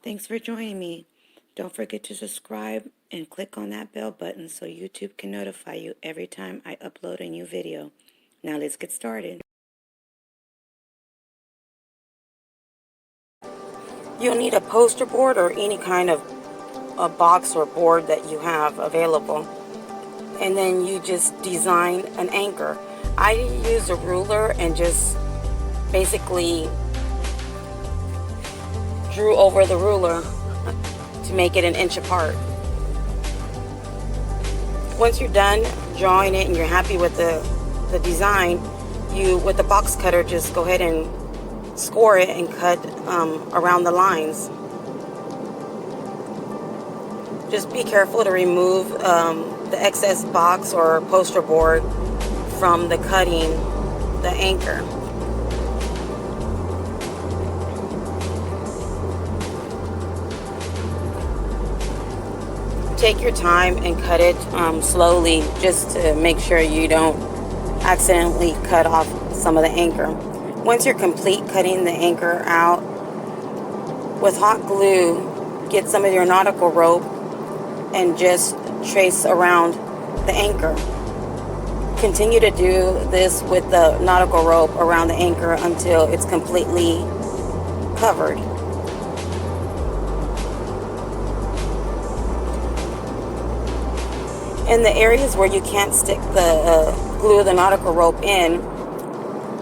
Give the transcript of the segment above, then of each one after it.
Thanks for joining me. Don't forget to subscribe and click on that bell button so YouTube can notify you every time I upload a new video. Now let's get started. You'll need a poster board or any kind of a box or board that you have available. And then you just design an anchor. I use a ruler and just basically drew over the ruler to make it an inch apart. Once you're done drawing it and you're happy with the design, you, with the box cutter, just go ahead and score it and cut around the lines. Just be careful to remove the excess box or poster board from the cutting the anchor. Take your time and cut it slowly, just to make sure you don't accidentally cut off some of the anchor. Once you're complete cutting the anchor out, with hot glue, get some of your nautical rope and just trace around the anchor. Continue to do this with the nautical rope around the anchor until it's completely covered. In the areas where you can't stick the glue the nautical rope in,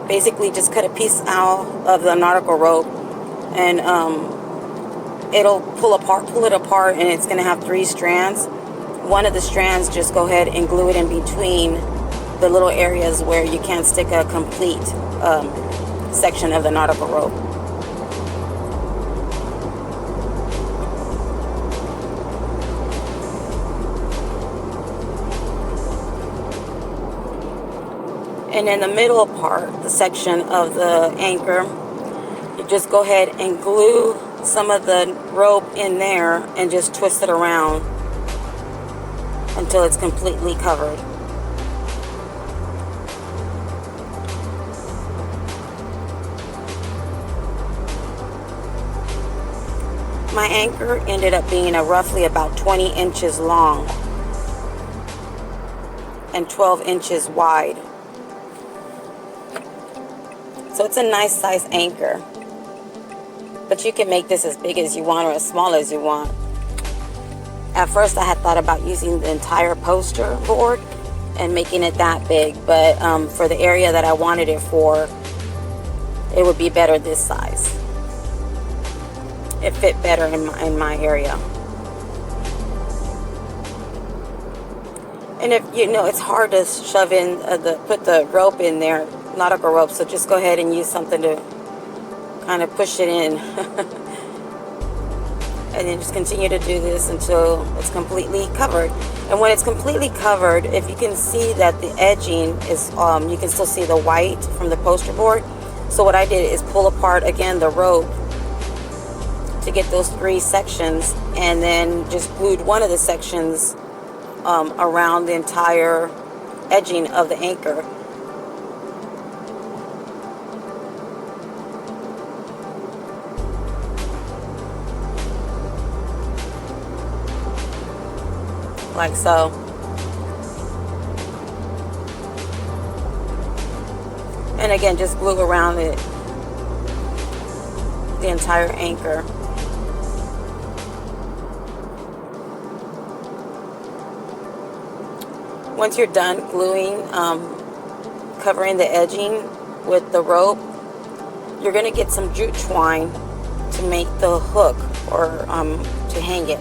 basically just cut a piece out of the nautical rope and it'll pull it apart, and it's going to have 3 strands. One of the strands, just go ahead and glue it in between the little areas where you can't stick a complete section of the nautical rope. And in the middle part, the section of the anchor, you just go ahead and glue some of the rope in there and just twist it around until it's completely covered. My anchor ended up being roughly about 20 inches long and 12 inches wide. So it's a nice size anchor, but you can make this as big as you want or as small as you want. At first I had thought about using the entire poster board and making it that big, but for the area that I wanted it for, it would be better this size. It fit better in my area. And if you know, it's hard to shove in put the rope in there, nautical rope, so just go ahead and use something to kind of push it in. And then just continue to do this until it's completely covered. And when it's completely covered, if you can see that the edging is, you can still see the white from the poster board. So what I did is pull apart again the rope to get those 3 sections, and then just glued one of the sections around the entire edging of the anchor. Like so. And again, just glue around it, the entire anchor. Once you're done gluing, covering the edging with the rope, you're going to get some jute twine to make the hook or to hang it.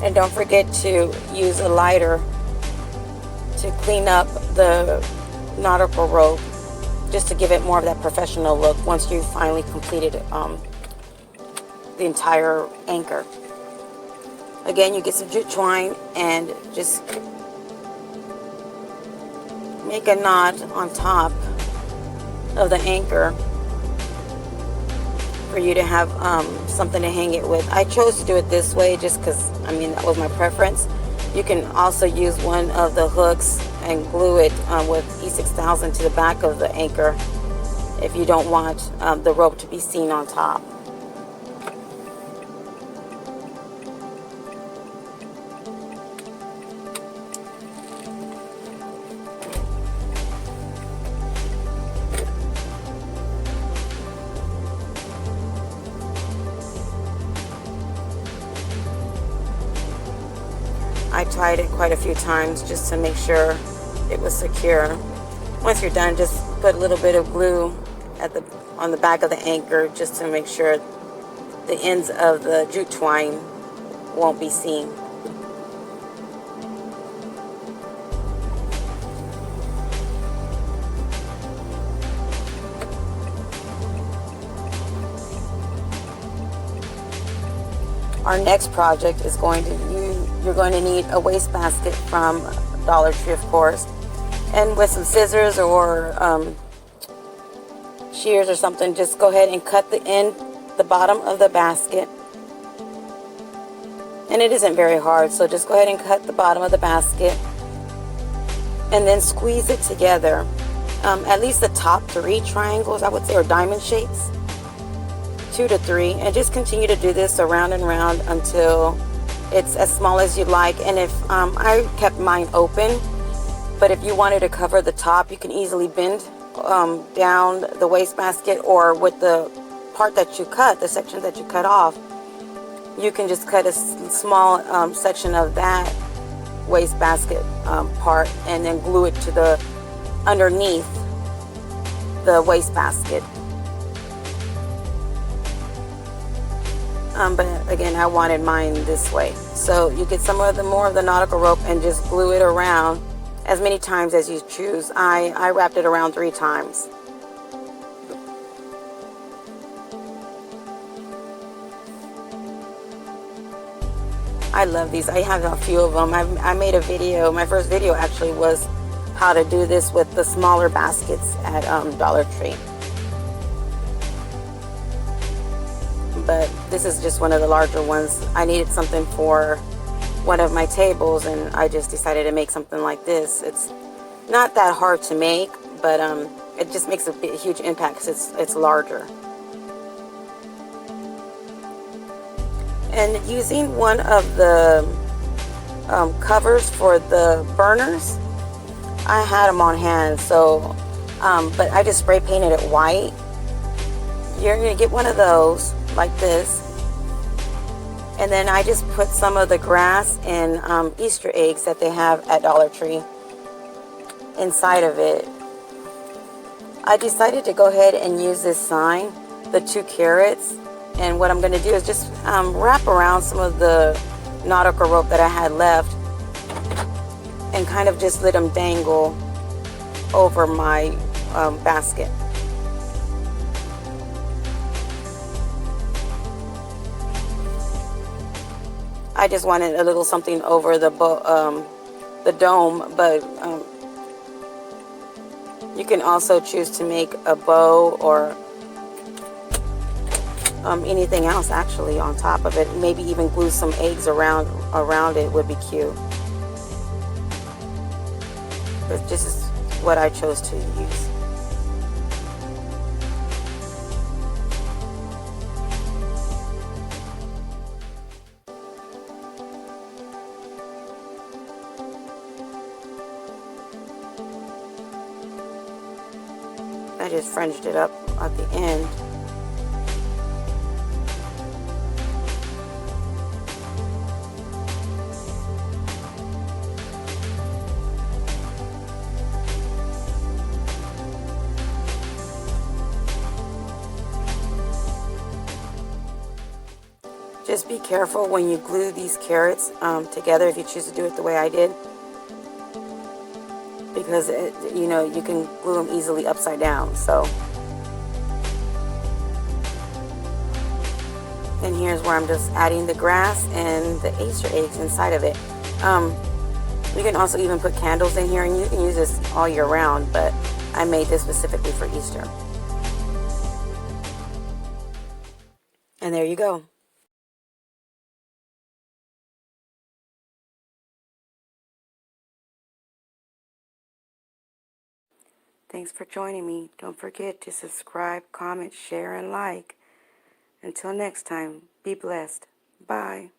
And don't forget to use a lighter to clean up the nautical rope, just to give it more of that professional look once you've finally completed the entire anchor. Again, you get some jute twine and just make a knot on top of the anchor for you to have something to hang it with. I chose to do it this way just because, I mean, that was my preference. You can also use one of the hooks and glue it with E6000 to the back of the anchor if you don't want the rope to be seen on top. I tied it quite a few times just to make sure it was secure. Once you're done, just put a little bit of glue on the back of the anchor just to make sure the ends of the jute twine won't be seen. Our next project is you're going to need a wastebasket from Dollar Tree, of course, and with some scissors or shears or something, just go ahead and cut the bottom of the basket. And it isn't very hard, so just go ahead and cut the bottom of the basket and then squeeze it together. At least the top 3 triangles, I would say, or diamond shapes. 2 to 3, and just continue to do this around and around until it's as small as you like. And if I kept mine open, but if you wanted to cover the top, you can easily bend down the wastebasket, or with the part that you cut, the section that you cut off, you can just cut a small section of that wastebasket part and then glue it to the underneath the wastebasket. But again, I wanted mine this way. So you get some of the more of the nautical rope and just glue it around as many times as you choose. I wrapped it around 3 times. I love these. I have a few of them. I made a video. My first video actually was how to do this with the smaller baskets at Dollar Tree. But this is just one of the larger ones. I needed something for one of my tables, and I just decided to make something like this. It's not that hard to make, but it just makes a huge impact because it's larger. And using one of the covers for the burners, I had them on hand, so but I just spray painted it white. You're gonna get one of those like this, and then I just put some of the grass and Easter eggs that they have at Dollar Tree inside of it. I decided to go ahead and use this sign, the 2 carrots, and what I'm going to do is just wrap around some of the nautical rope that I had left and kind of just let them dangle over my basket. I just wanted a little something over the dome, but you can also choose to make a bow or anything else actually on top of it. Maybe even glue some eggs around it would be cute. But this is what I chose to use. I just fringed it up at the end. Just be careful when you glue these carrots together, if you choose to do it the way I did, because you know, you can glue them easily upside down. So, and here is where I'm just adding the grass and the Easter eggs inside of it. You can also even put candles in here, and you can use this all year round, but I made this specifically for Easter. And there you go. Thanks for joining me. Don't forget to subscribe, comment, share, and like. Until next time, be blessed. Bye.